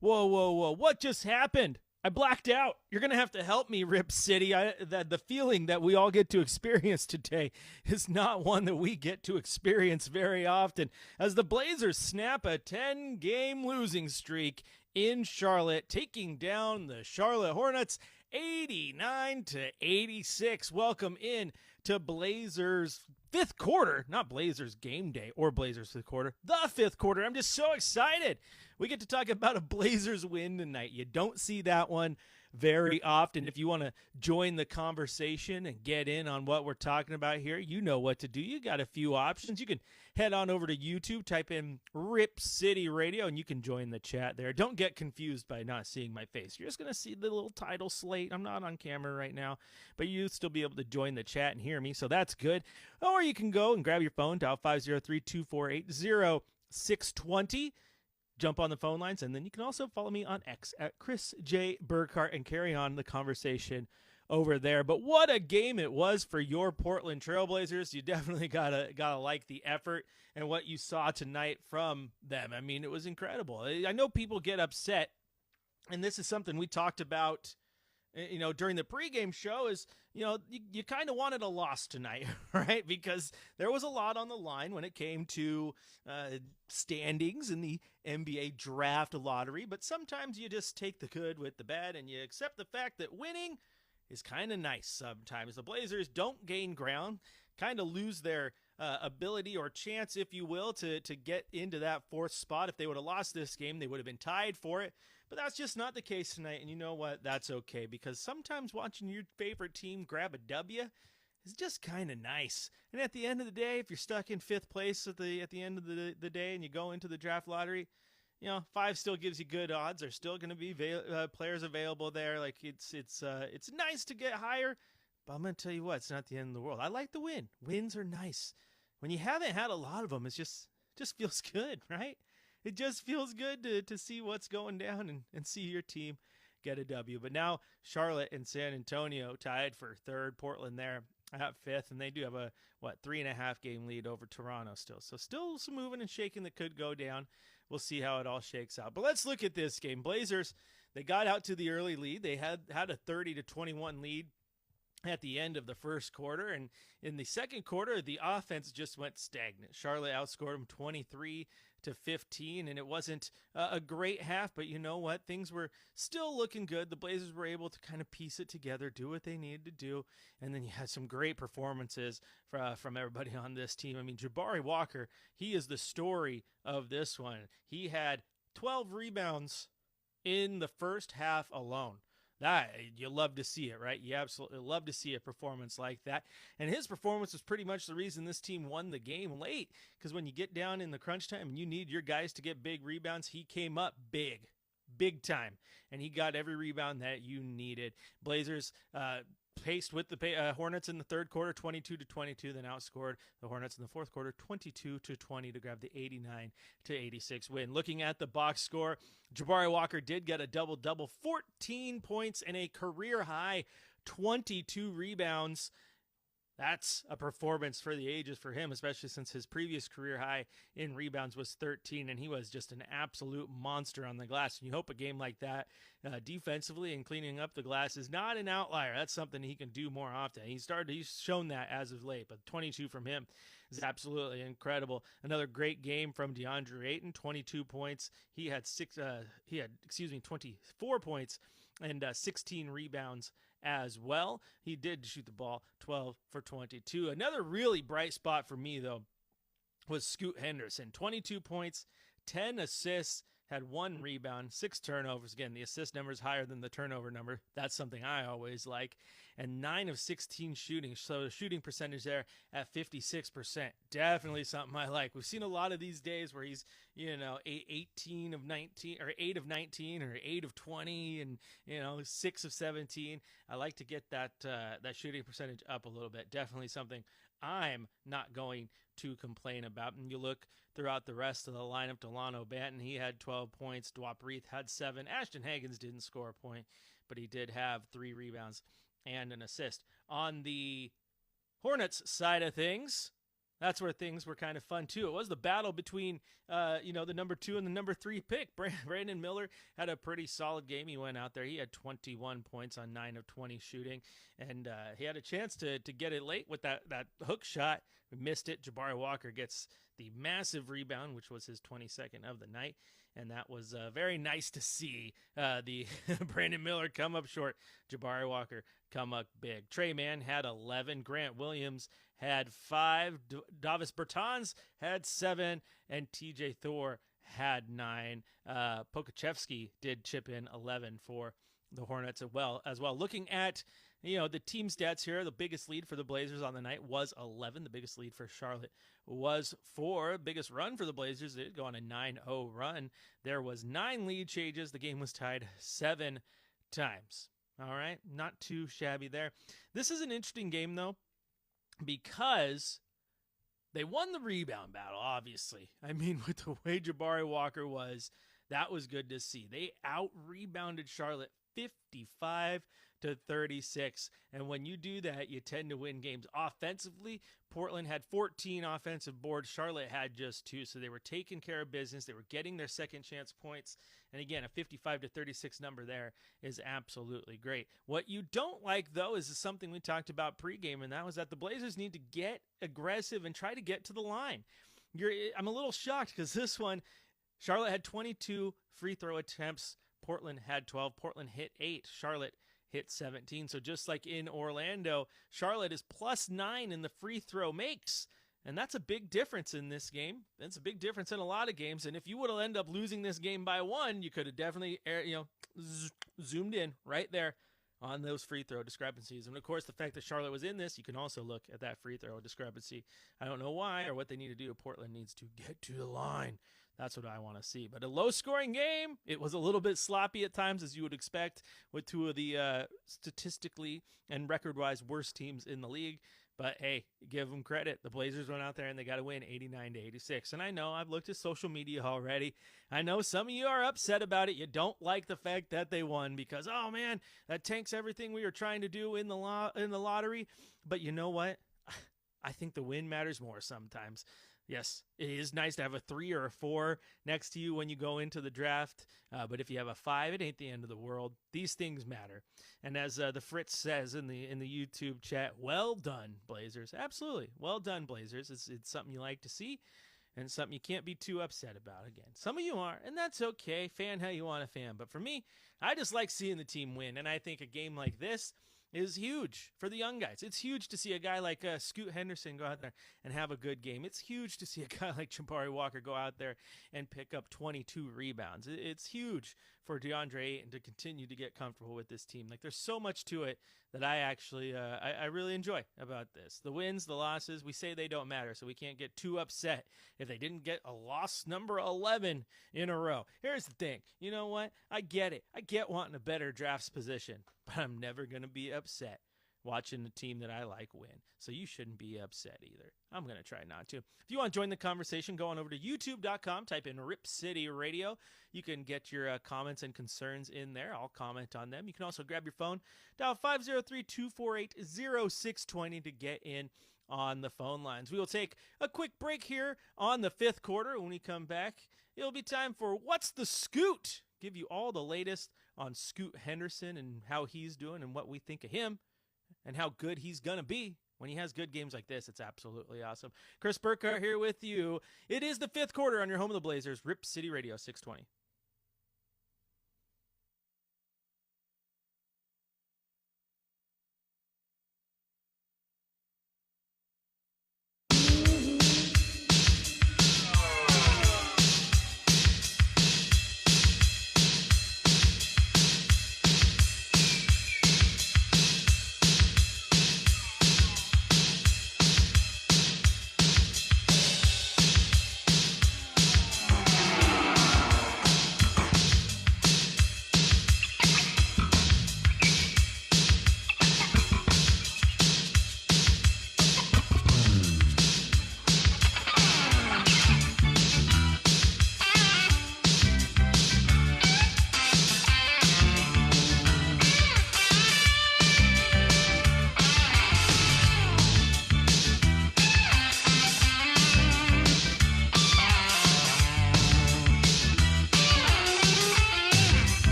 Whoa, whoa, whoa. What just happened? I blacked out. You're going to have to help me, Rip City. The feeling that we all get to experience today is not one that we get to experience very often. As the Blazers snap a 10-game losing streak in Charlotte, taking down the Charlotte Hornets 89 to 86. Welcome in to Blazers fifth quarter, not Blazers game day or Blazers fifth quarter, the fifth quarter. I'm just so excited. We get to talk about a Blazers win tonight. You don't see that one very often. If you want to join the conversation and get in on what we're talking about here, you know what to do. You got a few options. You can head on over to YouTube, type in Rip City Radio, and you can join the chat there. Don't get confused by not seeing my face. You're just going to see the little title slate. I'm not on camera right now, but you'll still be able to join the chat and hear me, so that's good. Or you can go and grab your phone, dial 503-248-0620. Jump on the phone lines, and then you can also follow me on X at Chris J. Burkhart and carry on the conversation over there. But what a game it was for your Portland Trailblazers. You definitely gotta like the effort and what you saw tonight from them. I mean, it was incredible. I know people get upset, and this is something we talked about during the pregame show is, you kind of wanted a loss tonight, right? Because there was a lot on the line when it came to standings in the NBA draft lottery. But sometimes you just take the good with the bad and you accept the fact that winning is kind of nice sometimes. The Blazers don't gain ground, kind of lose their ability or chance, if you will, to get into that fourth spot. If they would have lost this game, they would have been tied for it. But that's just not the case tonight, and you know what? That's okay, because sometimes watching your favorite team grab a W is just kind of nice. And at the end of the day, if you're stuck in fifth place at the end of the day and you go into the draft lottery, five still gives you good odds. There's still going to be players available there. Like it's nice to get higher, but I'm going to tell you what, it's not the end of the world. I like the win. Wins are nice. When you haven't had a lot of them, it just feels good, right? It just feels good to see what's going down and see your team get a W. But now Charlotte and San Antonio tied for third, Portland there at fifth, and they do have a 3.5 game lead over Toronto still. So still some moving and shaking that could go down. We'll see how it all shakes out. But let's look at this game. Blazers, they got out to the early lead. They had a 30-21 lead at the end of the first quarter, and in the second quarter the offense just went stagnant. Charlotte outscored them 23-15, and it wasn't a great half, but you know what, things were still looking good. The Blazers were able to kind of piece it together, do what they needed to do, and then you had some great performances from everybody on this team. I mean, Jabari Walker, he is the story of this one. He had 12 rebounds in the first half alone. That you love to see it, right? You absolutely love to see a performance like that. And his performance was pretty much the reason this team won the game late, because when you get down in the crunch time and you need your guys to get big rebounds, he came up big time, and he got every rebound that you needed. Blazers paced with the Hornets in the third quarter, 22-22, then outscored the Hornets in the fourth quarter, 22-20, to grab the 89-86 win. Looking at the box score, Jabari Walker did get a double-double, 14 points and a career-high 22 rebounds. That's a performance for the ages for him, especially since his previous career high in rebounds was 13, and he was just an absolute monster on the glass. And you hope a game like that defensively and cleaning up the glass is not an outlier. That's something he can do more often. He's shown that as of late, but 22 from him is absolutely incredible. Another great game from DeAndre Ayton, 22 points. He had 24 points and 16 rebounds as well. He did shoot the ball 12 for 22. Another really bright spot for me, though, was Scoot Henderson. 22 points, 10 assists, had 1 rebound, 6 turnovers. Again, the assist number is higher than the turnover number. That's something I always like. And 9 of 16 shooting. So the shooting percentage there at 56%. Definitely something I like. We've seen a lot of these days where he's, 18 of 19 or 8 of 19 or 8 of 20 and, 6 of 17. I like to get that shooting percentage up a little bit. Definitely something I'm not going to complain about. And you look throughout the rest of the lineup, Delano Banton, he had 12 points. Dwap Reith had 7. Ashton Hagens didn't score a point, but he did have 3 rebounds and an assist. On the Hornets side of things, that's where things were kind of fun too. It was the battle between, the number 2 and the number 3 pick. Brandon Miller had a pretty solid game. He went out there. He had 21 points on 9 of 20 shooting, and he had a chance to get it late with that hook shot. We missed it. Jabari Walker gets the massive rebound, which was his 22nd of the night, and that was very nice to see the Brandon Miller come up short, Jabari Walker come up big. Trey Mann had 11. Grant Williams had 5. Davis Bertans had 7. And TJ Thor had 9. Pokachevsky did chip in 11 for the Hornets as well. Looking at the team stats here, the biggest lead for the Blazers on the night was 11. The biggest lead for Charlotte was 4. Biggest run for the Blazers, they did go on a 9-0 run. There was 9 lead changes. The game was tied 7 times. All right, not too shabby there. This is an interesting game, though, because they won the rebound battle, obviously. I mean, with the way Jabari Walker was, that was good to see. They out-rebounded Charlotte 55-36, and when you do that, you tend to win games. Offensively, Portland had 14 offensive boards. Charlotte had just 2, so they were taking care of business. They were getting their second chance points, and again, a 55-36 number there is absolutely great. What you don't like, though, is something we talked about pregame, and that was that the Blazers need to get aggressive and try to get to the line. I'm a little shocked because this one, Charlotte had 22 free throw attempts. Portland had 12. Portland hit 8. Charlotte hit 17. So just like in Orlando, Charlotte is +9 in the free throw makes. And that's a big difference in this game. That's a big difference in a lot of games. And if you would have ended up losing this game by 1, you could have definitely zoomed in right there on those free throw discrepancies. And of course, the fact that Charlotte was in this, you can also look at that free throw discrepancy. I don't know why or what they need to do. Portland needs to get to the line. That's what I want to see. But a low-scoring game. It was a little bit sloppy at times, as you would expect, with 2 of the statistically and record-wise worst teams in the league. But, hey, give them credit. The Blazers went out there, and they got to win 89-86. And I know I've looked at social media already. I know some of you are upset about it. You don't like the fact that they won because, oh, man, that tanks everything we were trying to do in the lottery. But you know what? I think the win matters more sometimes. Yes, it is nice to have a 3 or a 4 next to you when you go into the draft. But if you have a 5, it ain't the end of the world. These things matter. And as the Fritz says in the YouTube chat, well done, Blazers. Absolutely. Well done, Blazers. It's something you like to see and something you can't be too upset about again. Some of you are, and that's okay. Fan how you want to fan. But for me, I just like seeing the team win. And I think a game like this is huge for the young guys. It's huge to see a guy like Scoot Henderson go out there and have a good game. It's huge to see a guy like Jabari Walker go out there and pick up 22 rebounds. It's huge for DeAndre Ayton to continue to get comfortable with this team. Like, there's so much to it that I actually I really enjoy about this. The wins, the losses, we say they don't matter, so we can't get too upset if they didn't get a loss number 11 in a row. Here's the thing. You know what? I get it. I get wanting a better drafts position, but I'm never going to be upset watching the team that I like win. So you shouldn't be upset either. I'm going to try not to. If you want to join the conversation, go on over to youtube.com, type in Rip City Radio. You can get your comments and concerns in there. I'll comment on them. You can also grab your phone, dial 503-248-0620 to get in on the phone lines. We will take a quick break here on the 5th quarter. When we come back, it'll be time for What's the Scoot? Give you all the latest on Scoot Henderson and how he's doing and what we think of him and how good he's going to be. When he has good games like this, it's absolutely awesome. Chris Burkhardt here with you. It is the 5th quarter on your home of the Blazers, Rip City Radio 620.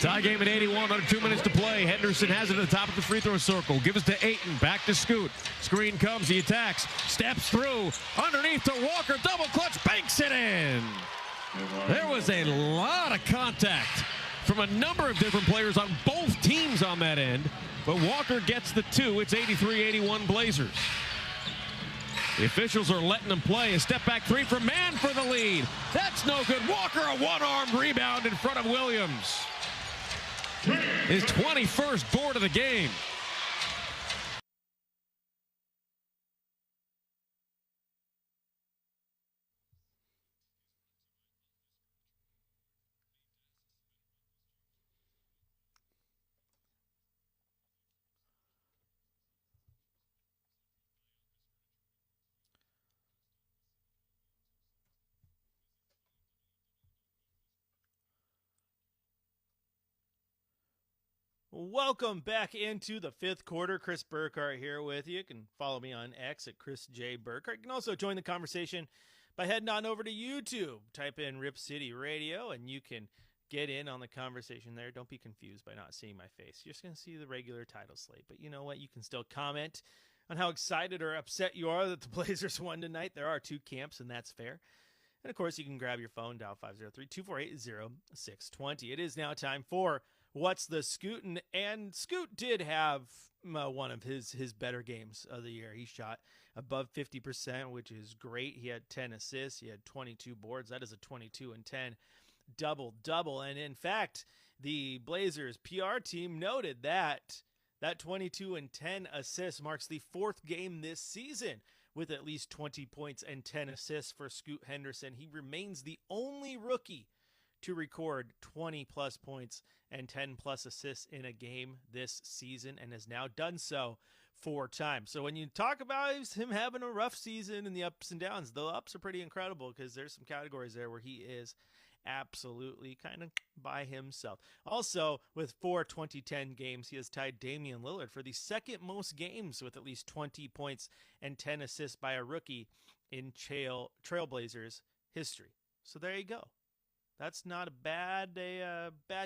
Tie game at 81, under 2 minutes to play. Henderson has it at the top of the free throw circle. Give it to Ayton, back to Scoot. Screen comes, he attacks, steps through, underneath to Walker, double clutch, banks it in. There was a lot of contact from a number of different players on both teams on that end, but Walker gets the 2. It's 83-81 Blazers. The officials are letting them play. A step back 3 from Mann for the lead. That's no good. Walker, a one-armed rebound in front of Williams. His 21st board of the game. Welcome back into the fifth quarter. Chris Burkhart here with you. You can follow me on X at Chris J. Burkhart. You can also join the conversation by heading on over to YouTube. Type in Rip City Radio, and you can get in on the conversation there. Don't be confused by not seeing my face. You're just going to see the regular title slate. But you know what? You can still comment on how excited or upset you are that the Blazers won tonight. There are two camps, and that's fair. And, of course, you can grab your phone, dial 503-248-0620. It is now time for What's the Scootin'? And Scoot did have one of his better games of the year. He shot above 50%, which is great. He had 10 assists. He had 22 boards. That is a 22 and 10 double-double. And, in fact, the Blazers PR team noted that 22 and 10 assists marks the fourth game this season with at least 20 points and 10 assists for Scoot Henderson. He remains the only rookie to record 20-plus points and 10-plus assists in a game this season, and has now done so 4 times. So when you talk about him having a rough season and the ups and downs, the ups are pretty incredible because there's some categories there where he is absolutely kind of by himself. Also, with 4 2010 games, he has tied Damian Lillard for the second most games with at least 20 points and 10 assists by a rookie in Trailblazers history. So there you go. That's not a bad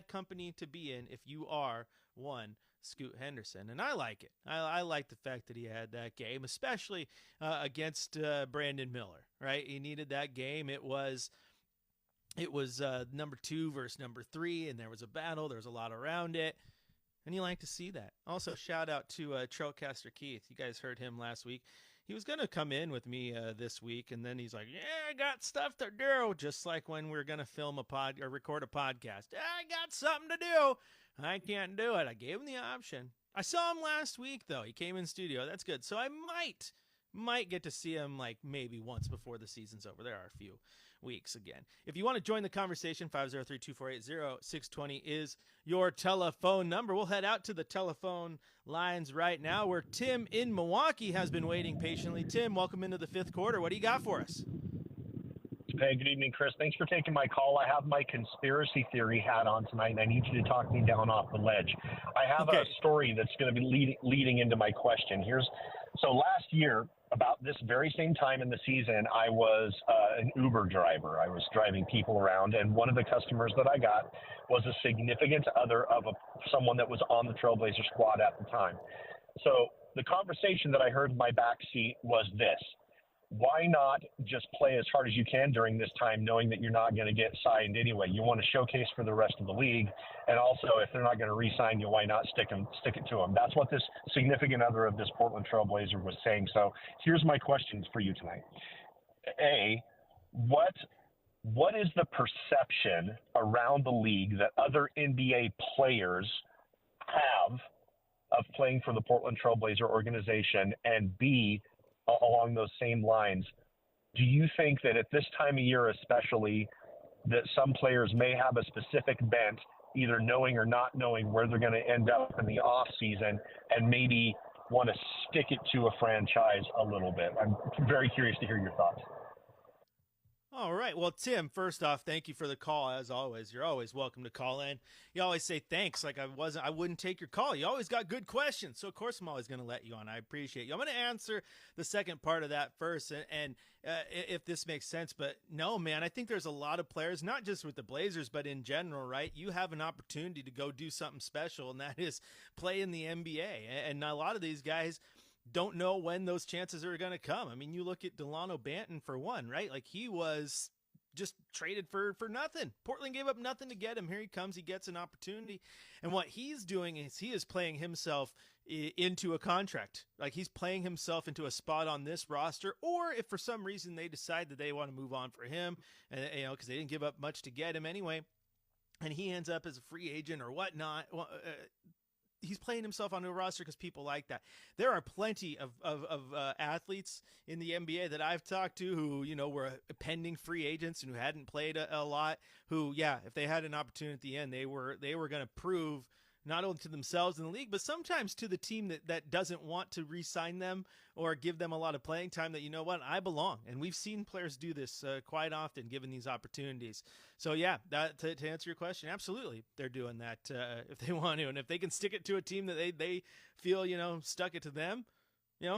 company to be in if you are one Scoot Henderson. And I like it. I like the fact that he had that game, especially against Brandon Miller, right? He needed that game. It was number 2 versus number 3, and there was a battle. There was a lot around it, and you like to see that. Also, shout out to Trailcaster Keith. You guys heard him last week. He was going to come in with me this week, and then he's like, yeah, I got stuff to do, just like when we're going to film or record a podcast. I got something to do. I can't do it. I gave him the option. I saw him last week, though. He came in studio. That's good. So I might get to see him like maybe once before the season's over. There are a few weeks again. If you want to join the conversation, 503-248-0620 is your telephone number. We'll head out to the telephone lines right now where Tim in Milwaukee has been waiting patiently. Tim, welcome into the fifth quarter. What do you got for us? Hey, good evening, Chris. Thanks for taking my call. I have my conspiracy theory hat on tonight, and I need you to talk me down off the ledge. I have a story that's going to be leading into my question. So last year, about this very same time in the season, I was an Uber driver. I was driving people around, and one of the customers that I got was a significant other of someone that was on the Trailblazer squad at the time. So the conversation that I heard in my back seat was this: why not just play as hard as you can during this time, knowing that you're not going to get signed anyway? You want to showcase for the rest of the league. And also, if they're not going to re-sign you, why not stick it to them? That's what this significant other of this Portland Trailblazer was saying. So here's my questions for you tonight. A, what is the perception around the league that other NBA players have of playing for the Portland Trailblazer organization? And B, along those same lines, do you think that at this time of year especially, that some players may have a specific bent, either knowing or not knowing where they're going to end up in the off season, and maybe want to stick it to a franchise a little bit? I'm very curious to hear your thoughts. All right. Well, Tim, first off, thank you for the call. As always, you're always welcome to call in. You always say thanks, like I wouldn't take your call. You always got good questions, so of course I'm always going to let you on. I appreciate you. I'm going to answer the second part of that first, and if this makes sense. But no, man, I think there's a lot of players, not just with the Blazers, but in general, right? You have an opportunity to go do something special, and that is play in the NBA. And a lot of these guys don't know when those chances are going to come. I mean, you look at Delano Banton for one, right? Like, he was just traded for nothing. Portland gave up nothing to get him. Here he comes. He gets an opportunity. And what he's doing is he is playing himself into a contract. Like, he's playing himself into a spot on this roster, or if for some reason they decide that they want to move on for him, and because they didn't give up much to get him anyway, and he ends up as a free agent or whatnot, he's playing himself onto a roster because people like that. There are plenty of athletes in the NBA that I've talked to who, were pending free agents and who hadn't played a lot, who, if they had an opportunity at the end, they were going to prove not only to themselves in the league, but sometimes to the team that doesn't want to re-sign them or give them a lot of playing time, that, I belong. And we've seen players do this quite often, given these opportunities. So, that to answer your question, absolutely, they're doing that if they want to. And if they can stick it to a team that they feel, stuck it to them,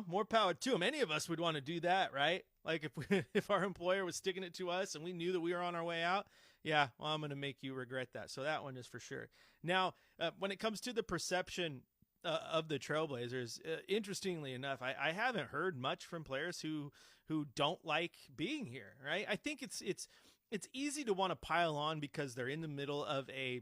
more power to them. Any of us would want to do that, right? Like, if our employer was sticking it to us and we knew that we were on our way out, I'm going to make you regret that. So that one is for sure. Now, when it comes to the perception of the Trailblazers, interestingly enough, I haven't heard much from players who don't like being here, right? I think it's easy to want to pile on because they're in the middle of a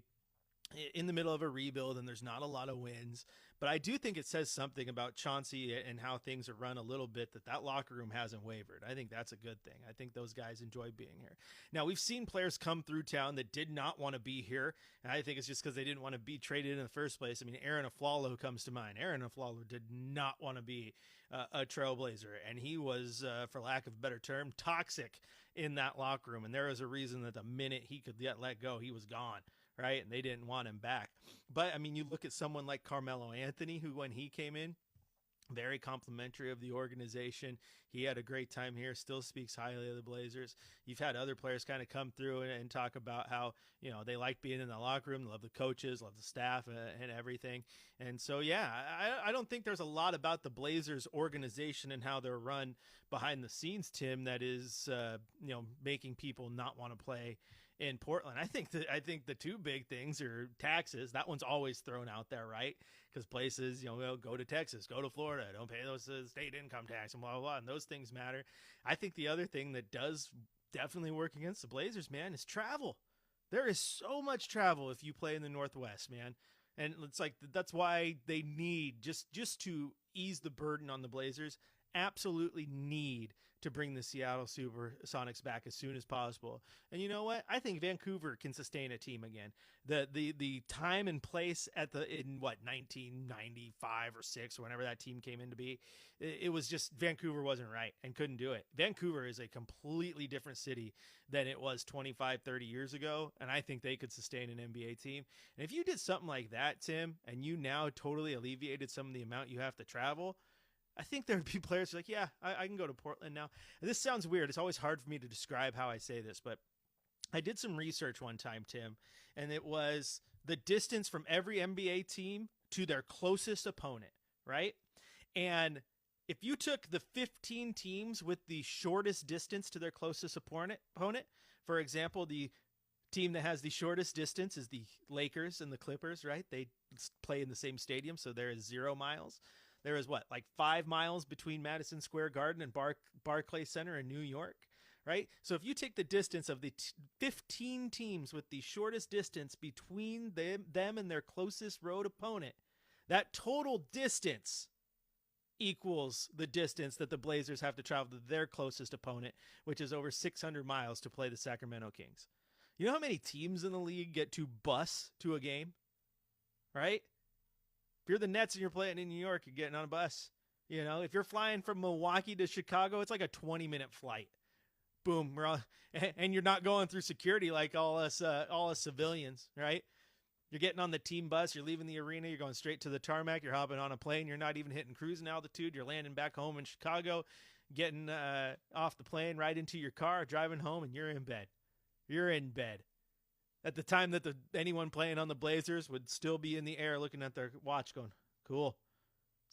rebuild and there's not a lot of wins. But I do think it says something about Chauncey and how things are run a little bit, that locker room hasn't wavered. I think that's a good thing. I think those guys enjoy being here. Now, we've seen players come through town that did not want to be here, and I think it's just because they didn't want to be traded in the first place. I mean, Aaron Aflalo comes to mind. Aaron Aflalo did not want to be a Trailblazer, and he was, for lack of a better term, toxic in that locker room. And there was a reason that the minute he could get let go, he was gone. Right. And they didn't want him back. But I mean, you look at someone like Carmelo Anthony, who, when he came in, very complimentary of the organization. He had a great time here, still speaks highly of the Blazers. You've had other players kind of come through and talk about how, they like being in the locker room, love the coaches, love the staff and everything. And so, I don't think there's a lot about the Blazers organization and how they're run behind the scenes, Tim, that is, making people not want to play in Portland. I think the two big things are taxes. That one's always thrown out there, right? Because places, go to Texas, go to Florida, don't pay those state income tax and blah, blah, blah. And those things matter. I think the other thing that does definitely work against the Blazers, man, is travel. There is so much travel if you play in the Northwest, man. And it's like, that's why they need, just to ease the burden on the Blazers, absolutely need to bring the Seattle Supersonics back as soon as possible. And you know what? I think Vancouver can sustain a team again. The time and place in 1995 or 6 or whenever that team came in to be, it was just Vancouver wasn't right and couldn't do it. Vancouver is a completely different city than it was 25, 30 years ago, and I think they could sustain an NBA team. And if you did something like that, Tim, and you now totally alleviated some of the amount you have to travel, I think there would be players who are like, I can go to Portland now. And this sounds weird. It's always hard for me to describe how I say this, but I did some research one time, Tim, and it was the distance from every NBA team to their closest opponent, right? And if you took the 15 teams with the shortest distance to their closest opponent, for example, the team that has the shortest distance is the Lakers and the Clippers, right? They play in the same stadium, so there is 0 miles. There is 5 miles between Madison Square Garden and Barclays Center in New York, right? So if you take the distance of the 15 teams with the shortest distance between them and their closest road opponent, that total distance equals the distance that the Blazers have to travel to their closest opponent, which is over 600 miles to play the Sacramento Kings. You know how many teams in the league get to bus to a game, right? If you're the Nets and you're playing in New York, you're getting on a bus. If you're flying from Milwaukee to Chicago, it's like a 20-minute flight. Boom, and you're not going through security like all us civilians, right? You're getting on the team bus, you're leaving the arena, you're going straight to the tarmac, you're hopping on a plane, you're not even hitting cruising altitude, you're landing back home in Chicago. getting off the plane, right into your car, driving home, and you're in bed. You're in bed. At the time that anyone playing on the Blazers would still be in the air looking at their watch going, cool.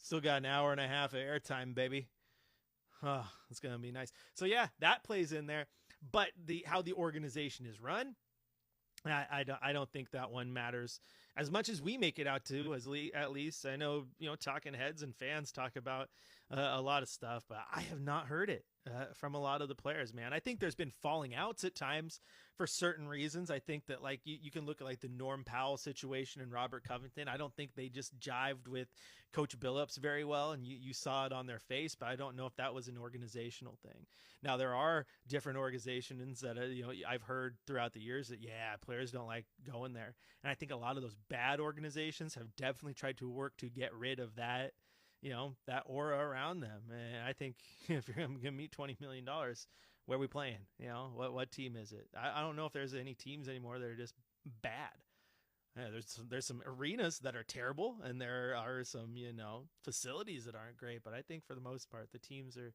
Still got an hour and a half of airtime, baby. Oh, it's going to be nice. So, yeah, that plays in there. But how the organization is run, I don't think that one matters as much as we make it out to, at least. I know, talking heads and fans talk about a lot of stuff, but I have not heard it from a lot of the players, man. I think there's been falling outs at times for certain reasons. I think that, like, you can look at, like, the Norm Powell situation and Robert Covington. I don't think they just jived with Coach Billups very well, and you saw it on their face, but I don't know if that was an organizational thing. Now, there are different organizations that, I've heard throughout the years that, players don't like going there. And I think a lot of those bad organizations have definitely tried to work to get rid of that, that aura around them. And I think if you're going to meet $20 million, where are we playing? What team is it? I don't know if there's any teams anymore that are just bad. There's some arenas that are terrible, and there are some, facilities that aren't great. But I think for the most part, the teams are,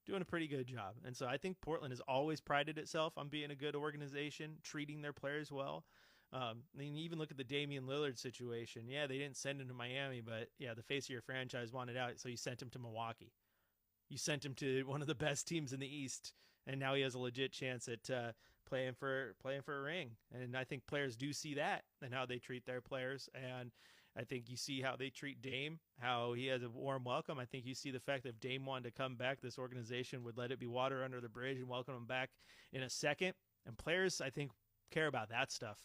doing a pretty good job. And so I think Portland has always prided itself on being a good organization, treating their players well. I mean, even look at the Damian Lillard situation. Yeah, they didn't send him to Miami, but the face of your franchise wanted out, so you sent him to Milwaukee. You sent him to one of the best teams in the East, and now he has a legit chance at playing for a ring. And I think players do see that and how they treat their players. And I think you see how they treat Dame, how he has a warm welcome. I think you see the fact that if Dame wanted to come back, this organization would let it be water under the bridge and welcome him back in a second. And players, I think, care about that stuff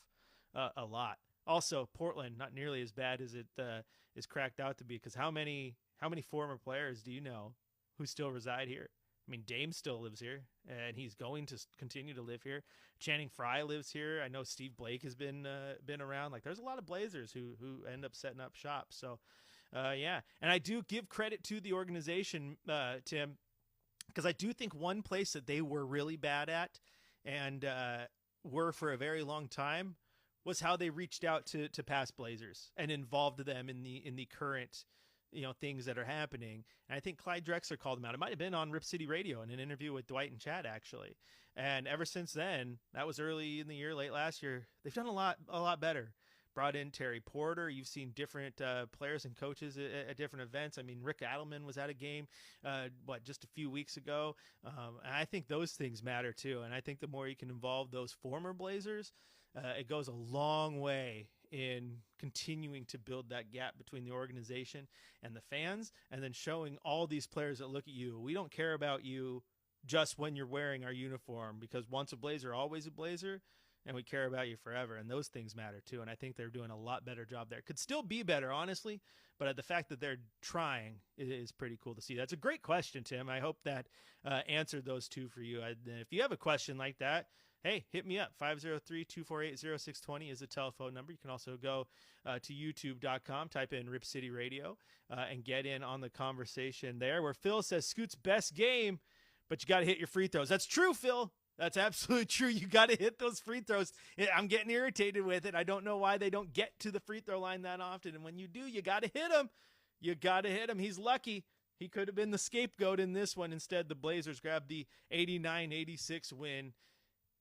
a lot. Also, Portland, not nearly as bad as it is cracked out to be, because how many former players do you know who still reside here? I mean, Dame still lives here, and he's going to continue to live here. Channing Frye lives here. I know Steve Blake has been around. Like, there's a lot of Blazers who end up setting up shop. So, and I do give credit to the organization, Tim, because I do think one place that they were really bad at and were for a very long time was how they reached out to past Blazers and involved them in the current things that are happening. And I think Clyde Drexler called them out. It might have been on Rip City Radio in an interview with Dwight and Chad, actually. And ever since then, that was early in the year, late last year, they've done a lot better. Brought in Terry Porter. You've seen different players and coaches at different events. I mean, Rick Adelman was at a game, just a few weeks ago. And I think those things matter too. And I think the more you can involve those former Blazers, it goes a long way in continuing to build that gap between the organization and the fans, and then showing all these players that look at you, we don't care about you just when you're wearing our uniform, because once a Blazer, always a Blazer, and we care about you forever. And those things matter too. And I think they're doing a lot better job there. Could still be better, honestly, but the fact that they're trying is pretty cool to see. That's a great question, Tim. I hope that answered those two for you. If you have a question like that, hey, hit me up. 503-248-0620 is the telephone number. You can also go to youtube.com, type in Rip City Radio, and get in on the conversation there, where Phil says Scoot's best game, but you got to hit your free throws. That's true, Phil. That's absolutely true. You got to hit those free throws. I'm getting irritated with it. I don't know why they don't get to the free throw line that often. And when you do, you got to hit him. You got to hit him. He's lucky. He could have been the scapegoat in this one. Instead, the Blazers grabbed the 89-86 win,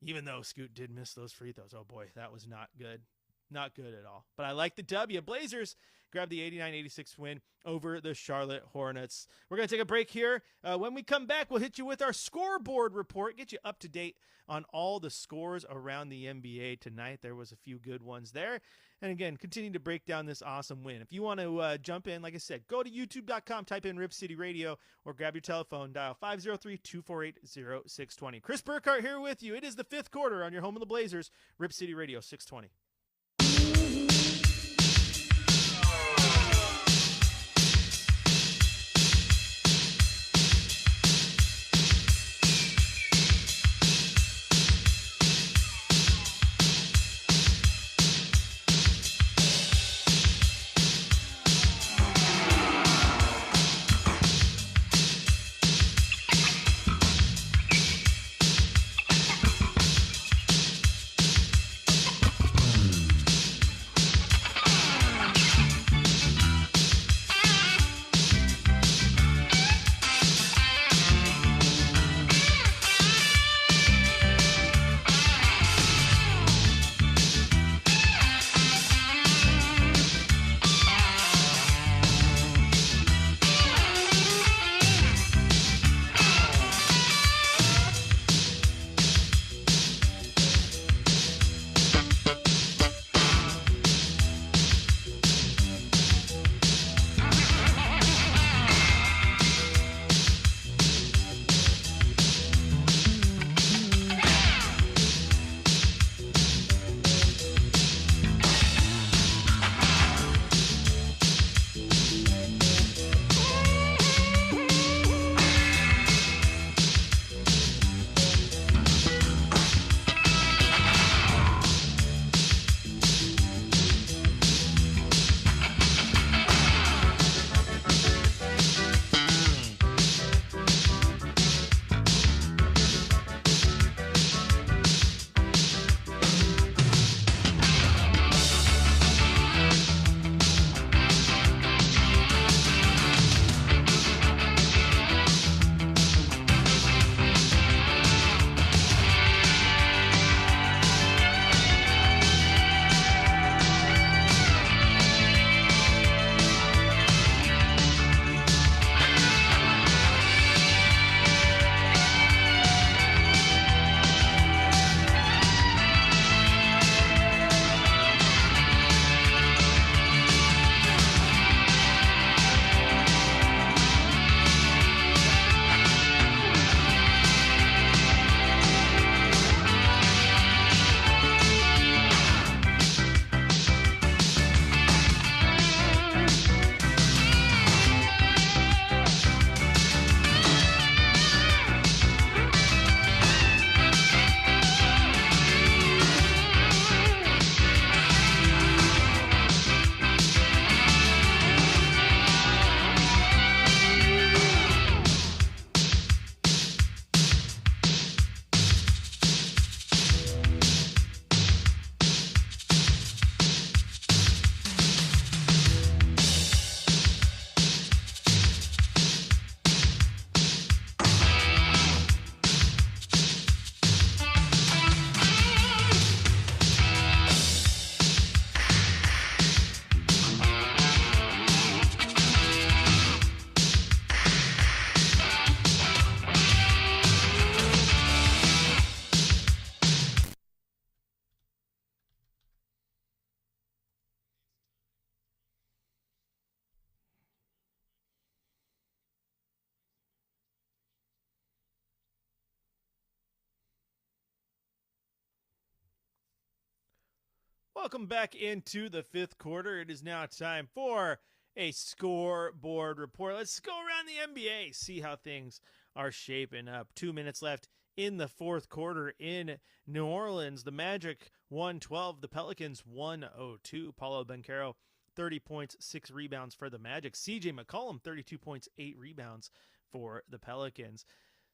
even though Scoot did miss those free throws. Oh, boy, that was not good. Not good at all. But I like the W. Blazers grabbed the 89-86 win over the Charlotte Hornets. We're going to take a break here. When we come back, we'll hit you with our scoreboard report, get you up to date on all the scores around the NBA tonight. There was a few good ones there. And again, continue to break down this awesome win. If you want to jump in, like I said, go to youtube.com, type in Rip City Radio, or grab your telephone, dial 503-248-0620. Chris Burkhart here with you. It is the fifth quarter on your home of the Blazers, Rip City Radio 620. Welcome back into the fifth quarter. It is now time for a scoreboard report. Let's go around the NBA, see how things are shaping up. 2 minutes left in the fourth quarter in New Orleans. The Magic 112, the Pelicans 102. Paulo Banchero, 30 points, 6 rebounds for the Magic. CJ McCollum, 32 points, 8 rebounds for the Pelicans.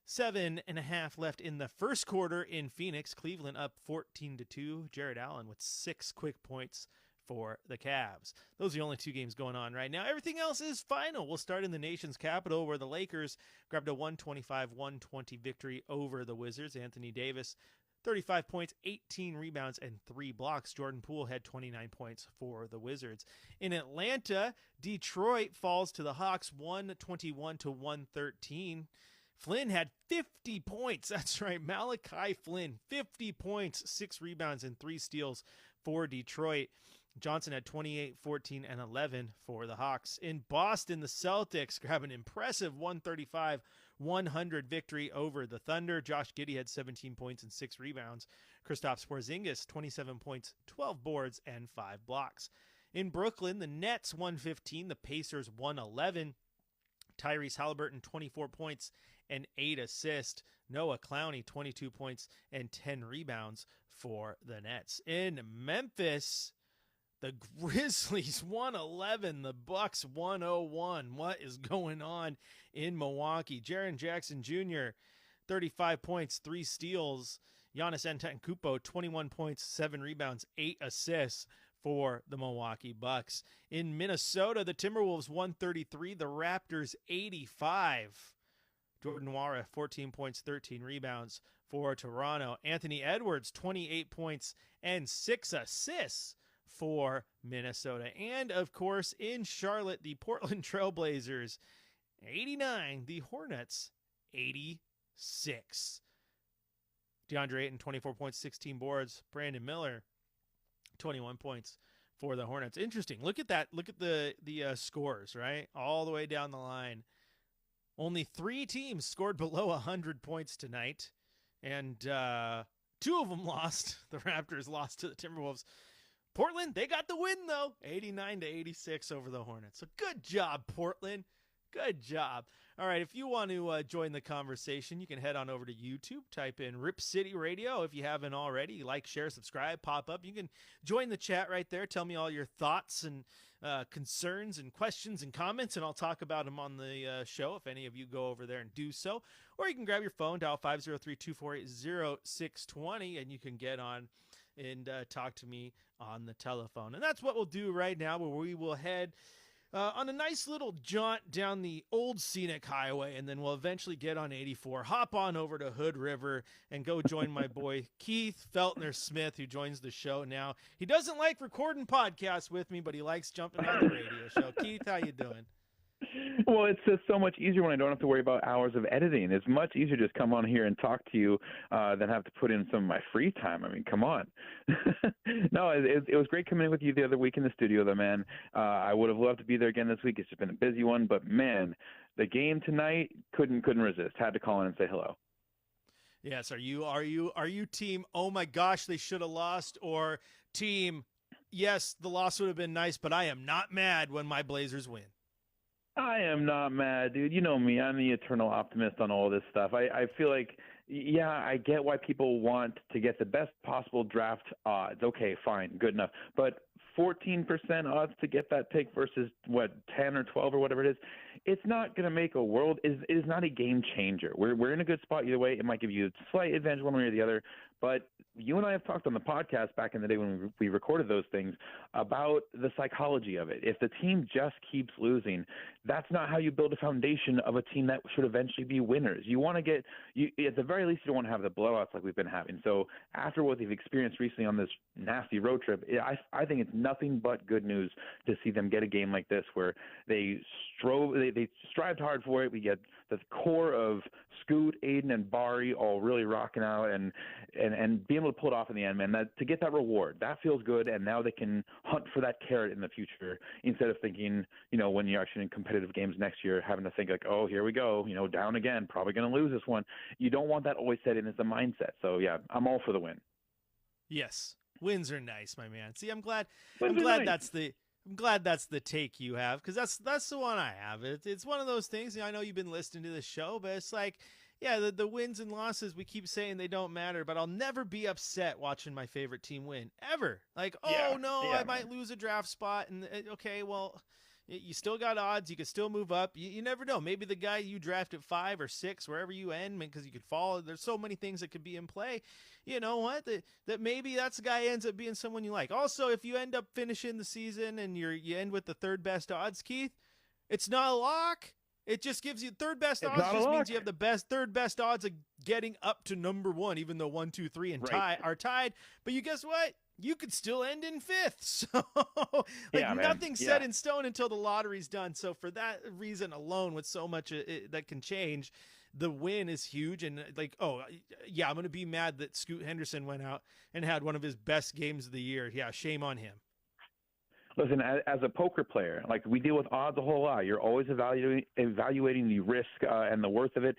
7.5 left in the first quarter in Phoenix. Cleveland up 14-2. Jared Allen with 6 quick points for the Cavs. Those are the only 2 games going on right now. Everything else is final. We'll start in the nation's capital, where the Lakers grabbed a 125-120 victory over the Wizards. Anthony Davis, 35 points, 18 rebounds, and 3 blocks. Jordan Poole had 29 points for the Wizards. In Atlanta, Detroit falls to the Hawks 121-113. Flynn had 50 points. That's right, Malachi Flynn, 50 points, 6 rebounds, and 3 steals for Detroit. Johnson had 28, 14, and 11 for the Hawks. In Boston, the Celtics grab an impressive 135-100 victory over the Thunder. Josh Giddey had 17 points and 6 rebounds. Kristaps Porzingis, 27 points, 12 boards, and 5 blocks. In Brooklyn, the Nets 115, the Pacers 111. Tyrese Halliburton, 24 points and 8 assists. Noah Clowney, 22 points and 10 rebounds for the Nets. In Memphis, the Grizzlies 111, the Bucks 101. What is going on in Milwaukee? Jaren Jackson Jr., 35 points, 3 steals. Giannis Antetokounmpo, 21 points, 7 rebounds, 8 assists for the Milwaukee Bucks. In Minnesota, the Timberwolves 133, the Raptors 85. Jordan Nwora, 14 points, 13 rebounds for Toronto. Anthony Edwards, 28 points and 6 assists for Minnesota. And, of course, in Charlotte, the Portland Trailblazers 89, the Hornets 86. DeAndre Ayton, 24 points, 16 boards. Brandon Miller, 21 points for the Hornets. Interesting. Look at that. Look at the scores, right? All the way down the line. Only 3 teams scored below 100 points tonight, and 2 of them lost. The Raptors lost to the Timberwolves. Portland, they got the win, though, 89-86 over the Hornets. So good job, Portland. Good job. All right, if you want to join the conversation, you can head on over to YouTube, type in Rip City Radio if you haven't already. Like, share, subscribe, pop up. You can join the chat right there. Tell me all your thoughts and concerns and questions and comments, and I'll talk about them on the show if any of you go over there and do so. Or you can grab your phone, dial 503-248-0620, and you can get on and talk to me on the telephone. And that's what we'll do right now, where we will head on a nice little jaunt down the old scenic highway, and then we'll eventually get on 84, hop on over to Hood River, and go join my boy Keith Feltner Smith, who joins the show now. He doesn't like recording podcasts with me, but he likes jumping on the radio show. Keith, how you doing? Well, it's just so much easier when I don't have to worry about hours of editing. It's much easier to just come on here and talk to you than have to put in some of my free time. I mean, come on. No, it was great coming in with you the other week in the studio, though, man. I would have loved to be there again this week. It's just been a busy one, but man, the game tonight couldn't resist. Had to call in and say hello. Yes, are you team, oh my gosh, they should have lost, or team, yes, the loss would have been nice, but I am not mad when my Blazers win? I am not mad, dude. You know me. I'm the eternal optimist on all this stuff. I feel like, yeah, I get why people want to get the best possible draft odds. Okay, fine, good enough. But 14% odds to get that pick versus, 10 or 12 or whatever it is, it's not going to make a world. It is not a game changer. We're in a good spot either way. It might give you a slight advantage one way or the other. But you and I have talked on the podcast back in the day when we recorded those things about the psychology of it. If the team just keeps losing, that's not how you build a foundation of a team that should eventually be winners. You want to get – at the very least, you don't want to have the blowouts like we've been having. So after what they've experienced recently on this nasty road trip, I think it's nothing but good news to see them get a game like this where they strived hard for it. We get the core of Scoot, Aiden, and Bari all really rocking out and being able to pull it off in the end, man. To get that reward, that feels good, and now they can hunt for that carrot in the future instead of thinking, when you're actually in competitive games next year, having to think like, oh, here we go, down again, probably going to lose this one. You don't want that always set in as a mindset. So, yeah, I'm all for the win. Yes, Wins are nice, my man. See, I'm glad Nice. I'm glad that's the take you have, because that's the one I have. It's one of those things. I know you've been listening to the show, but it's like, yeah, the wins and losses, we keep saying they don't matter, but I'll never be upset watching my favorite team win, ever. Like, oh, no, I might lose a draft spot, and okay, well, you still got odds. You could still move up. You never know. Maybe the guy you draft at 5 or 6, wherever you end, because you could fall. There's so many things that could be in play. You know what? That maybe that's the guy ends up being someone you like. Also, if you end up finishing the season and you end with the third best odds, Keith, it's not a lock. It just gives you third best odds. Just means you have the third best odds of getting up to number 1, even though 1, 2, 3 and are tied. But you guess what? You could still end in 5th. So nothing's set in stone until the lottery's done. So for that reason alone, with so much that can change, the win is huge. And I'm going to be mad that Scoot Henderson went out and had one of his best games of the year. Yeah, shame on him. Listen, as a poker player, like, we deal with odds a whole lot. You're always evaluating the risk and the worth of it.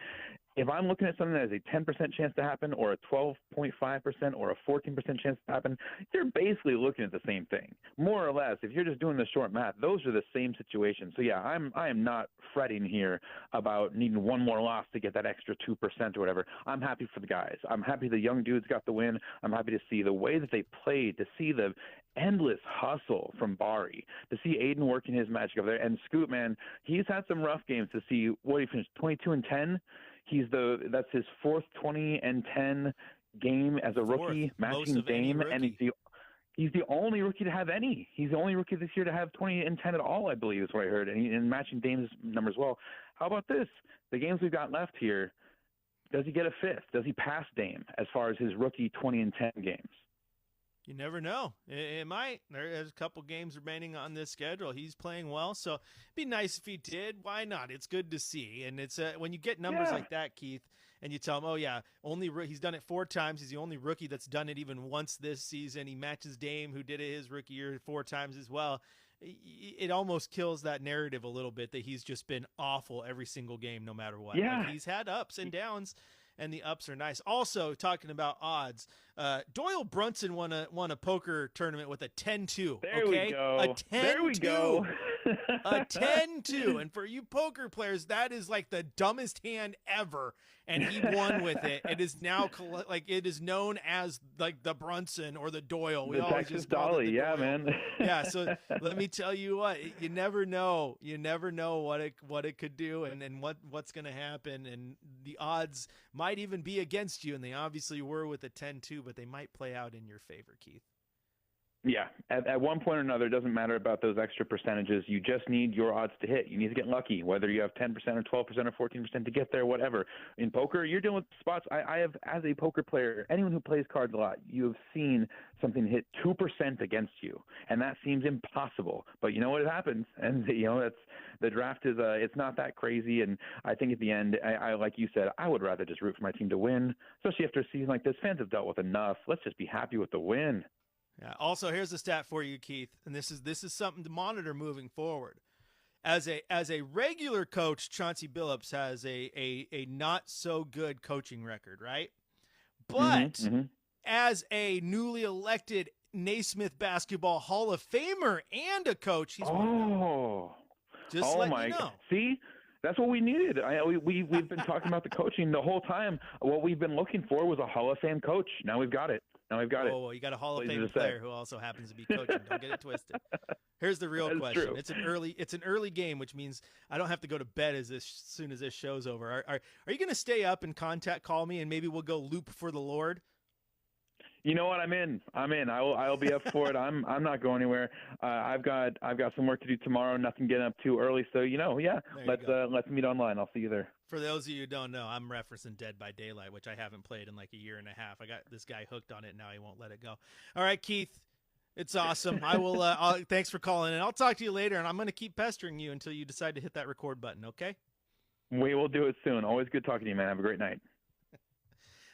If I'm looking at something that has a 10% chance to happen, or a 12.5%, or a 14% chance to happen, you're basically looking at the same thing, more or less. If you're just doing the short math, those are the same situations. So yeah, I am not fretting here about needing one more loss to get that extra 2% or whatever. I'm happy for the guys. I'm happy the young dudes got the win. I'm happy to see the way that they played, to see the endless hustle from Bari, to see Aiden working his magic over there, and Scoot, man, he's had some rough games. To see what he finished 22-10. That's his 4th 20-10 game as a rookie, matching Dame, and he's the only rookie to have any. He's the only rookie this year to have 20-10 at all, I believe, is what I heard, and matching Dame's numbers well. How about this? The games we've got left here, does he get a 5th? Does he pass Dame as far as his rookie 20-10 games? You never know. It might. There's a couple games remaining on this schedule. He's playing well, so it'd be nice if he did. Why not? It's good to see. And it's when you get numbers like that, Keith, and you tell him, oh, yeah, he's done it 4 times. He's the only rookie that's done it even once this season. He matches Dame, who did it his rookie year 4 times as well. It almost kills that narrative a little bit that he's just been awful every single game, no matter what. Yeah. Like, he's had ups and downs, and the ups are nice. Also, talking about odds, Doyle Brunson won a poker tournament with a 10-2. There we go. A 10-2. There we go. A 10-2. And for you poker players, that is like the dumbest hand ever. And he won with it. It is now it is known as like the Brunson or the Doyle. We the always Texas just call Dolly, it the Doyle. man. Yeah. So let me tell you what, you never know. You never know what it could do and what's going to happen. And the odds might even be against you. And they obviously were with a 10-2, but they might play out in your favor, Keith. Yeah, at one point or another, it doesn't matter about those extra percentages. You just need your odds to hit. You need to get lucky, whether you have 10% or 12% or 14% to get there, whatever. In poker, you're dealing with spots. I have, as a poker player, anyone who plays cards a lot, you have seen something hit 2% against you, and that seems impossible. But you know what happens, and that's the draft is it's not that crazy. And I think at the end, I like you said, I would rather just root for my team to win, especially after a season like this. Fans have dealt with enough. Let's just be happy with the win. Yeah. Also, here's a stat for you, Keith, and this is something to monitor moving forward. As a regular coach, Chauncey Billups has a not so good coaching record, right? But as a newly elected Naismith Basketball Hall of Famer and a coach, he's won. Just let you know. See? That's what we needed. We've been talking about the coaching the whole time. What we've been looking for was a Hall of Fame coach. Now we've got it. Oh, you got a Hall of Fame player who also happens to be coaching. Don't get it twisted. Here's the real question. True. It's an early game, which means I don't have to go to bed as soon as this show's over. Are you going to stay up and call me, and maybe we'll go loop for the Lord? You know what? I'm in. I'll be up for it. I'm not going anywhere. I've got some work to do tomorrow. Nothing getting up too early. So let's meet online. I'll see you there. For those of you who don't know, I'm referencing Dead by Daylight, which I haven't played in like a year and a half. I got this guy hooked on it now. He won't let it go. All right, Keith, it's awesome. I will. Thanks for calling in. I'll talk to you later, and I'm going to keep pestering you until you decide to hit that record button. Okay? We will do it soon. Always good talking to you, man. Have a great night.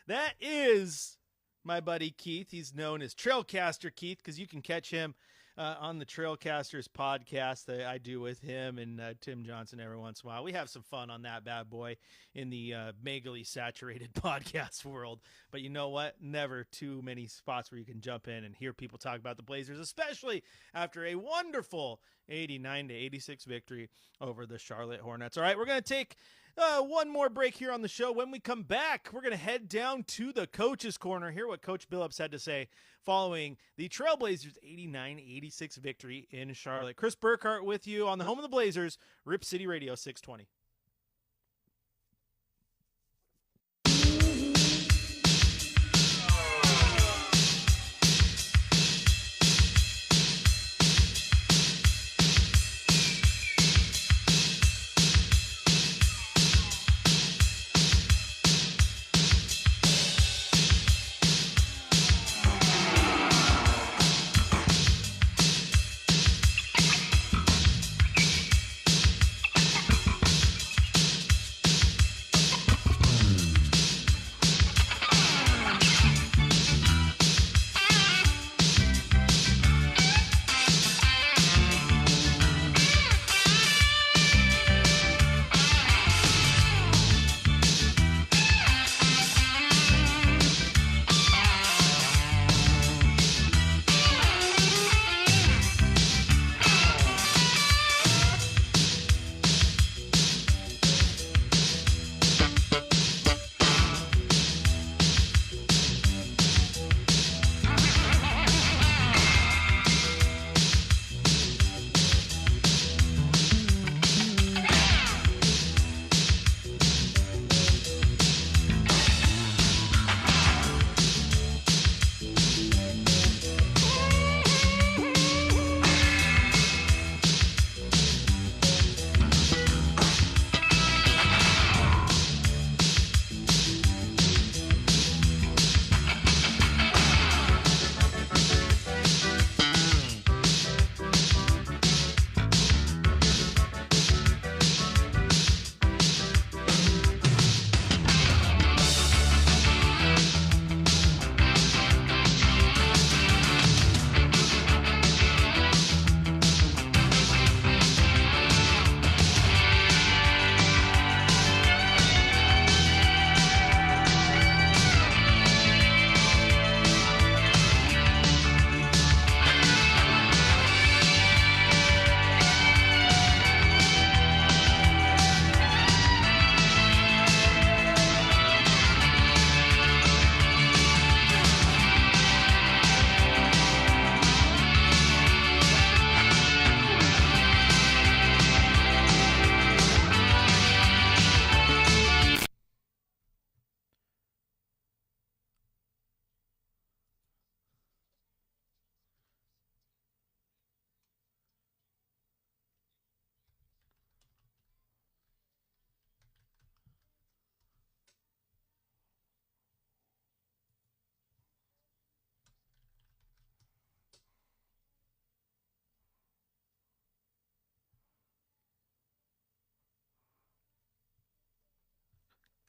That is my buddy Keith. He's known as Trailcaster Keith because you can catch him on the Trailcasters podcast that I do with him and Tim Johnson every once in a while. We have some fun on that bad boy in the megally saturated podcast world. But you know what? Never too many spots where you can jump in and hear people talk about the Blazers, especially after a wonderful 89-86 victory over the Charlotte Hornets. All right, we're going to take one more break here on the show. When we come back, we're going to head down to the Coach's Corner, hear what Coach Billups had to say following the Trailblazers' 89-86 victory in Charlotte. Chris Burkhart with you on the home of the Blazers, Rip City Radio 620.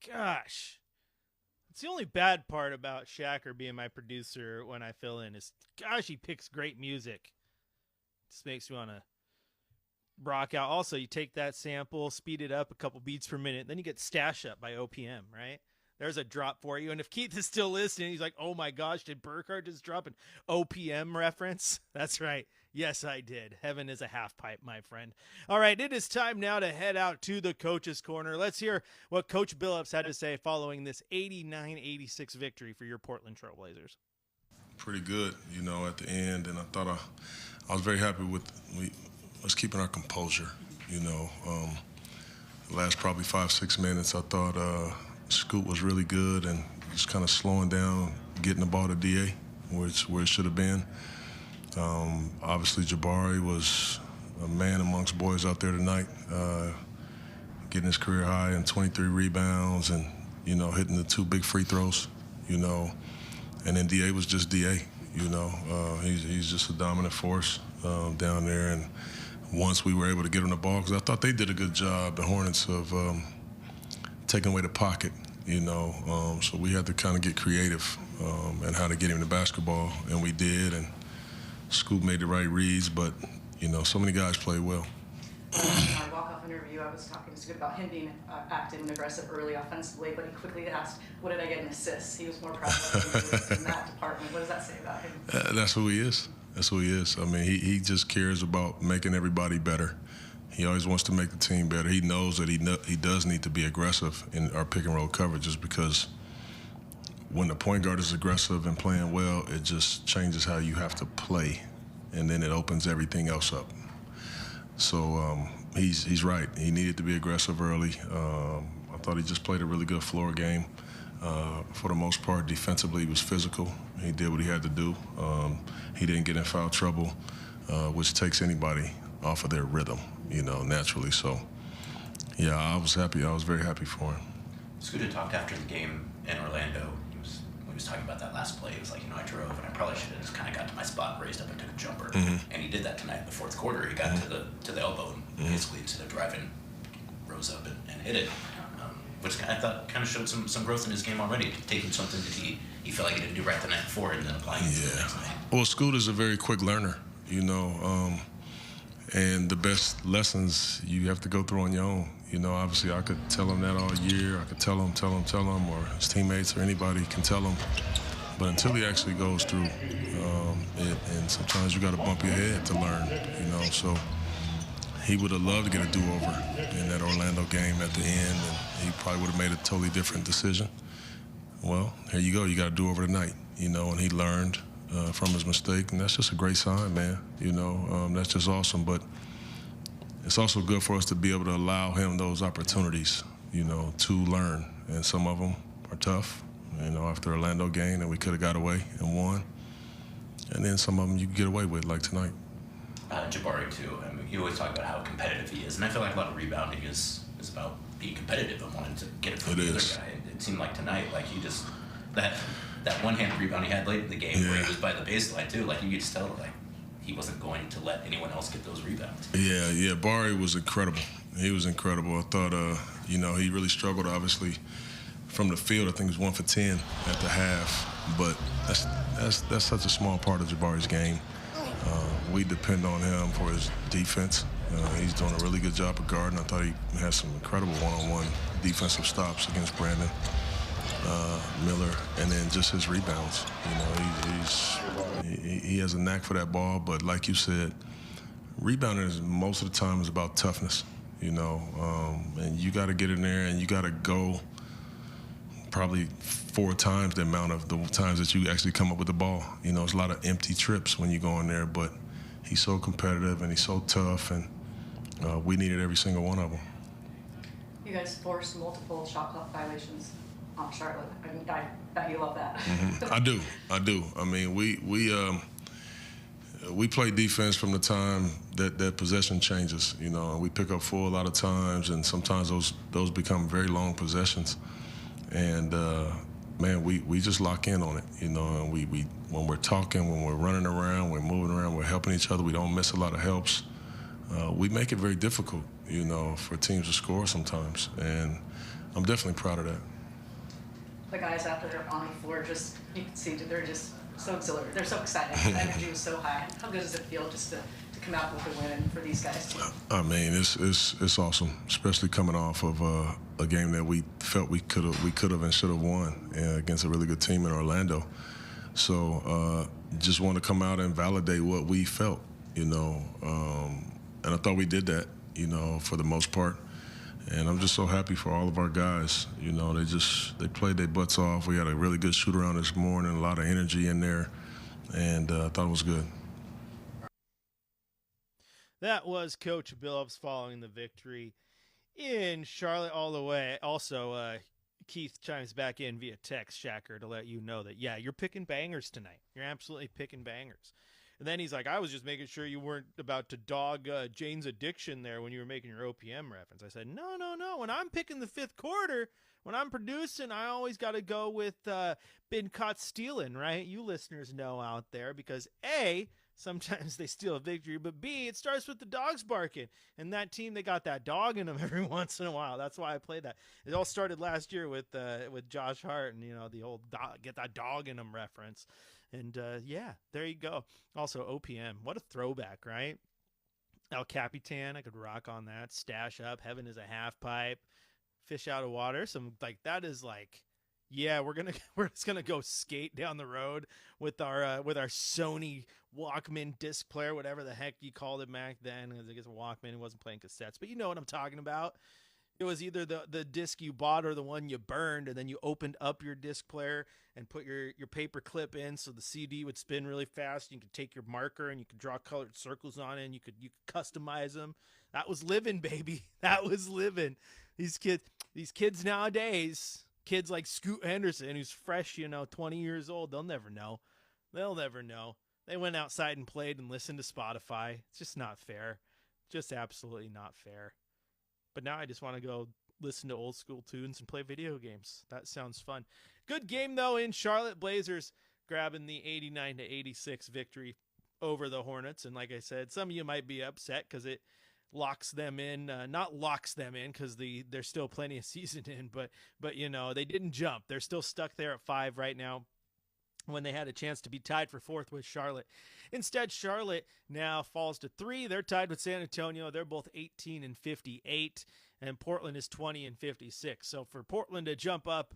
Gosh, it's the only bad part about Shacker being my producer when I fill in is, gosh, he picks great music. Just makes me want to rock out. Also, you take that sample, speed it up a couple beats per minute, then you get Stash Up by OPM, right? There's a drop for you. And if Keith is still listening, he's like, oh my gosh, did Burkhart just drop an OPM reference? That's right. Yes, I did. Heaven is a half pipe, my friend. All right, it is time now to head out to the Coach's Corner. Let's hear what Coach Billups had to say following this 89-86 victory for your Portland Trailblazers. Pretty good, at the end. And I thought I was very happy with us keeping our composure, The last probably 5-6 minutes, I thought Scoot was really good and just kind of slowing down, getting the ball to DA, where it should have been. Obviously, Jabari was a man amongst boys out there tonight, getting his career high in 23 rebounds and, hitting the 2 big free throws, And then DA was just DA, He's just a dominant force down there. And once we were able to get him the ball, because I thought they did a good job, the Hornets, of taking away the pocket, So we had to kind of get creative and how to get him the basketball, and we did. And Scoop made the right reads, but, so many guys played well. In our walk-off interview, I was talking to Scoot about him being active and aggressive early offensively, but he quickly asked, what did I get in assists? He was more proud of in that department. What does that say about him? That's who he is. That's who he is. I mean, he just cares about making everybody better. He always wants to make the team better. He knows that he does need to be aggressive in our pick-and-roll coverages because when the point guard is aggressive and playing well, it just changes how you have to play, and then it opens everything else up. So he's right. He needed to be aggressive early. I thought he just played a really good floor game. For the most part, defensively, he was physical. He did what he had to do. He didn't get in foul trouble, which takes anybody off of their rhythm, naturally. So, yeah, I was happy. I was very happy for him. Scooter talked after the game in Orlando. He was talking about that last play. He was like, I drove and I probably should have just kind of got to my spot, raised up and took a jumper. Mm-hmm. And he did that tonight in the fourth quarter. He got to the elbow and basically instead of driving, rose up and hit it, which I thought kind of showed some growth in his game already, taking something that he felt like he didn't do right the night before and then applying it to the next night. Well, Scooter's a very quick learner, and the best lessons you have to go through on your own. Obviously I could tell him that all year. I could tell him, or his teammates or anybody can tell him. But until he actually goes through it, and sometimes you got to bump your head to learn, So he would have loved to get a do-over in that Orlando game at the end, and he probably would have made a totally different decision. Well, here you go. You got to do over tonight, and he learned from his mistake, and that's just a great sign, man. That's just awesome. But it's also good for us to be able to allow him those opportunities, to learn. And some of them are tough, after Orlando game, and we could have got away and won. And then some of them you can get away with, like tonight. Jabari, too. I mean, you always talk about how competitive he is, and I feel like a lot of rebounding is about being competitive and wanting to get it from the other guy. It seemed like tonight, like he just that one-handed rebound he had late in the game where he was by the baseline too. Like you could just tell, like he wasn't going to let anyone else get those rebounds. Yeah. Barry was incredible. He was incredible. I thought, he really struggled, obviously, from the field. I think he was 1 for 10 at the half, but that's such a small part of Jabari's game. We depend on him for his defense. He's doing a really good job of guarding. I thought he had some incredible one-on-one defensive stops against Brandon Miller, and then just his rebounds. He has a knack for that ball, but like you said, rebounding is most of the time is about toughness, and you got to get in there and you got to go probably 4 times the amount of the times that you actually come up with the ball. It's a lot of empty trips when you go in there, but he's so competitive and he's so tough, and we needed every single one of them. You guys forced multiple shot clock violations on Charlotte. I mean, I bet you love that. I do. I mean, we play defense from the time that possession changes, and we pick up 4 a lot of times, and sometimes those become very long possessions. And, man, we just lock in on it, and we when we're talking, when we're running around, we're moving around, we're helping each other, we don't miss a lot of helps. We make it very difficult, for teams to score sometimes, and I'm definitely proud of that. The guys after they're on the floor, just you can see that they're just so exhilarated. They're so excited. The energy was so high. How good does it feel just to come out with a win and for these guys too? I mean, it's awesome, especially coming off of a game that we felt we could have and should have won against a really good team in Orlando. So just want to come out and validate what we felt, and I thought we did that, for the most part. And I'm just so happy for all of our guys. They played their butts off. We had a really good shoot around this morning, a lot of energy in there, and I thought it was good. That was Coach Billups following the victory in Charlotte all the way. Also, Keith chimes back in via text, Shacker, to let you know that, yeah, you're picking bangers tonight. You're absolutely picking bangers. And then he's like, I was just making sure you weren't about to dog Jane's Addiction there when you were making your OPM reference. I said, no. When I'm picking the 5th quarter, when I'm producing, I always got to go with been caught stealing, right? You listeners know out there because A, sometimes they steal a victory, but B, it starts with the dogs barking. And that team, they got that dog in them every once in a while. That's why I play that. It all started last year with Josh Hart and, the old get that dog in them reference. And, yeah, there you go. Also, OPM. What a throwback, right? El Capitan, I could rock on that. Stash up. Heaven is a half pipe. Fish out of water. That is yeah, we're just gonna go skate down the road with our Sony Walkman disc player, whatever the heck you called it back then. I guess a Walkman. It wasn't playing cassettes, but you know what I'm talking about. It was either the disc you bought or the one you burned, and then you opened up your disc player and put your paper clip in so the CD would spin really fast. You could take your marker and you could draw colored circles on it, and you could customize them. That was living, baby. That was living. These kids nowadays, kids like Scoot Henderson, who's fresh, 20 years old, they'll never know. They'll never know. They went outside and played and listened to Spotify. It's just not fair. Just absolutely not fair. But now I just want to go listen to old school tunes and play video games. That sounds fun. Good game, though, in Charlotte. Blazers grabbing the 89-86 victory over the Hornets. And like I said, some of you might be upset because it locks them in. Not locks them in because there's still plenty of season in. But they didn't jump. They're still stuck there at 5 right now, when they had a chance to be tied for 4th with Charlotte. Instead, Charlotte now falls to 3. They're tied with San Antonio. They're both 18-58, and Portland is 20-56. So for Portland to jump up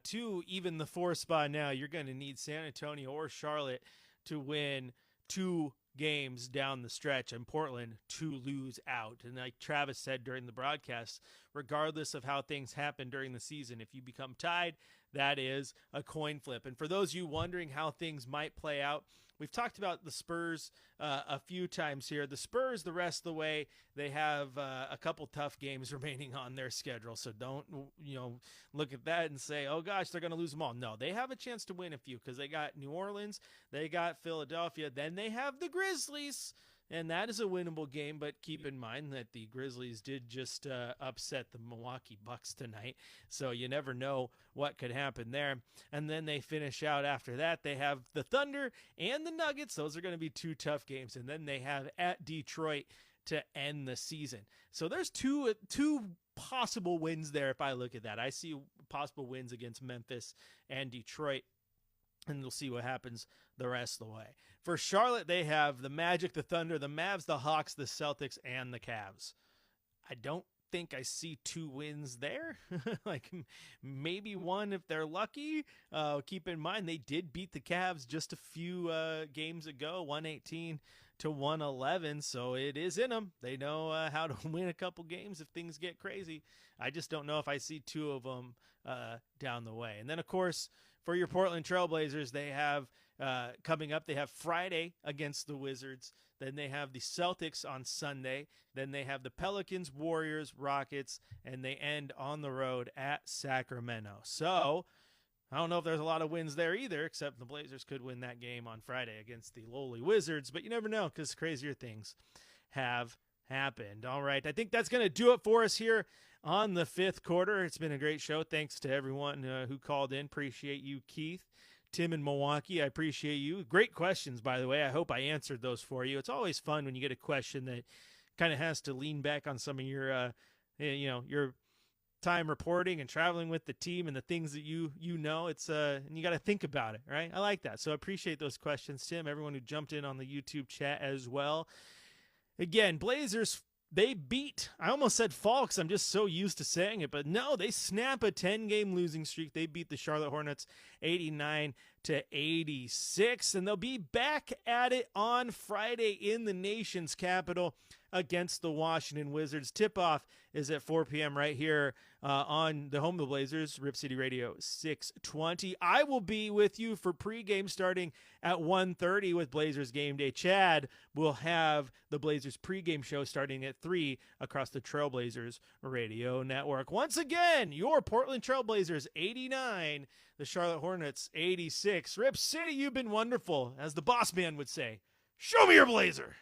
to even the 4 spot now, you're going to need San Antonio or Charlotte to win 2 games down the stretch, and Portland to lose out. And like Travis said during the broadcast, regardless of how things happen during the season, if you become tied, that is a coin flip. And for those of you wondering how things might play out, we've talked about the Spurs a few times here. The Spurs, the rest of the way, they have a couple tough games remaining on their schedule. So don't, look at that and say, oh gosh, they're going to lose them all. No, they have a chance to win a few because they got New Orleans, they got Philadelphia, then they have the Grizzlies. And that is a winnable game, but keep in mind that the Grizzlies did just upset the Milwaukee Bucks tonight, so you never know what could happen there. And then they finish out after that. They have the Thunder and the Nuggets. Those are going to be 2 tough games. And then they have at Detroit to end the season. So there's two possible wins there if I look at that. I see possible wins against Memphis and Detroit. And we'll see what happens the rest of the way. For Charlotte, they have the Magic, the Thunder, the Mavs, the Hawks, the Celtics, and the Cavs. I don't think I see 2 wins there. Maybe 1 if they're lucky. Keep in mind, they did beat the Cavs just a few games ago, 118-111. So it is in them. They know how to win a couple games if things get crazy. I just don't know if I see 2 of them down the way. And then, of course, for your Portland Trailblazers, they have coming up, they have Friday against the Wizards. Then they have the Celtics on Sunday. Then they have the Pelicans, Warriors, Rockets, and they end on the road at Sacramento. So I don't know if there's a lot of wins there either, except the Blazers could win that game on Friday against the lowly Wizards. But you never know because crazier things have happened. All right, I think that's going to do it for us here on the 5th quarter. It's been a great show. Thanks to everyone who called in. Appreciate you, Keith. Tim in Milwaukee, I appreciate you. Great questions, by the way. I hope I answered those for you. It's always fun when you get a question that kind of has to lean back on some of your, your time reporting and traveling with the team and the things that you know. It's and you got to think about it, right? I like that. So I appreciate those questions, Tim. Everyone who jumped in on the YouTube chat as well. Again, Blazers, they beat, I almost said fall because I'm just so used to saying it, but no, they snap a 10-game losing streak. They beat the Charlotte Hornets 89-86, and they'll be back at it on Friday in the nation's capital against the Washington Wizards. Tip-off is at 4 p.m. right here on the home of the Blazers, Rip City Radio 620. I will be with you for pregame starting at 1:30 with Blazers Game Day. Chad will have the Blazers pregame show starting at 3 across the Trailblazers Radio Network. Once again, your Portland Trailblazers 89, the Charlotte Hornets 86. Rip City, you've been wonderful, as the boss man would say. Show me your Blazer.